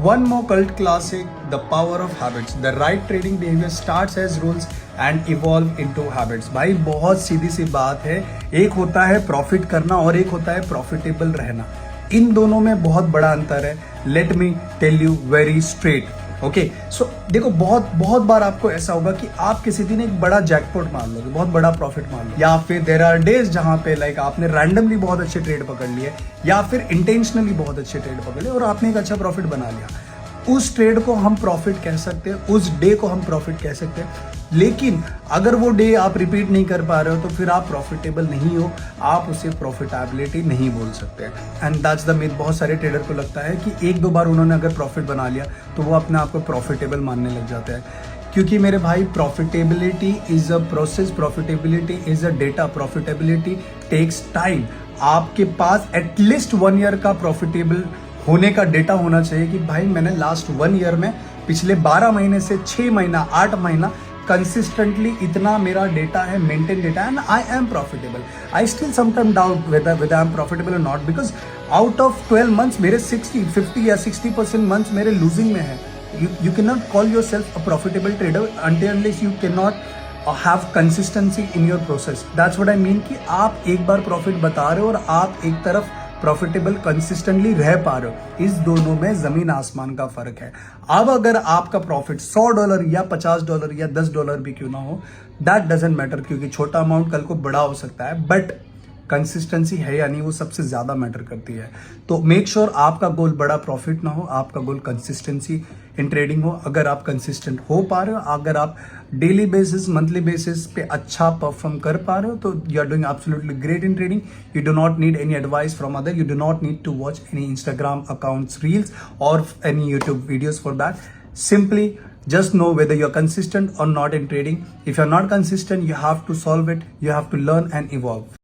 One more cult classic, The Power of Habits. The right trading behavior starts as rules and evolve into habits. भाई बहुत सीधी सी बात है, एक होता है प्रॉफिट करना और एक होता है प्रॉफिटेबल रहना. इन दोनों में बहुत बड़ा अंतर है. Let me tell you very straight. Okay so देखो, बहुत बार आपको ऐसा होगा कि आप किसी दिन एक बड़ा जैकपॉट मार लोगे, बहुत बड़ा प्रॉफिट मार लोगे, या फिर देयर आर डेज जहां पे लाइक आपने रैंडमली बहुत अच्छे ट्रेड पकड़ लिए या फिर इंटेंशनली बहुत अच्छे ट्रेड पकड़ लिए और आपने एक अच्छा प्रॉफिट बना लिया. उस ट्रेड को हम प्रॉफिट कह सकते हैं, उस डे को हम प्रॉफिट कह सकते हैं. लेकिन अगर वो डे आप रिपीट नहीं कर पा रहे हो तो फिर आप प्रॉफिटेबल नहीं हो, आप उसे प्रॉफिटेबिलिटी नहीं बोल सकते. And that's the myth. बहुत सारे ट्रेडर को लगता है कि एक दो बार उन्होंने अगर प्रॉफिट बना लिया तो वो अपने आप को प्रॉफिटेबल मानने लग जाते हैं. क्योंकि मेरे भाई, profitability is a process, profitability is a data, profitability takes time. आपके पास एटलीस्ट 1 ईयर का प्रॉफिटेबल होने का डेटा होना चाहिए कि भाई मैंने लास्ट 1 ईयर में पिछले 12 महीने से 6 महीना 8 महीना कंसिस्टेंटली इतना मेरा डेटा है, maintain data, and I am profitable. I still sometime doubt whether I am profitable और not, because out of 12 months मेरे 50 या 60% मंथ्स मेरे लूजिंग में है. you cannot call yourself a profitable trader unless you cannot have consistency in your process. That's what I mean कि आप एक बार profit बता रहे हो और आप एक तरफ प्रॉफिटेबल कंसिस्टेंटली रह पा रहे हो. इस दोनों में जमीन आसमान का फर्क है. अब अगर आपका प्रॉफिट $100 या $50 या $10 भी क्यों ना हो, दैट डजंट मैटर, क्योंकि छोटा अमाउंट कल को बड़ा हो सकता है, बट कंसिस्टेंसी है या नहीं वो सबसे ज्यादा मैटर करती है. तो मेक श्योर आपका गोल बड़ा प्रॉफिट ना हो, आपका गोल कंसिस्टेंसी इन ट्रेडिंग हो. अगर आप कंसिस्टेंट हो पा रहे हो, अगर आप डेली बेसिस, मंथली बेसिस पे अच्छा परफॉर्म कर पा रहे हो, तो you are doing absolutely great in trading. You do not need any advice from other, you do not need to watch any Instagram accounts reels और any YouTube videos for that. Simply just know whether you're consistent or not in trading. If you're not consistent, you have to solve it, you have to learn and evolve.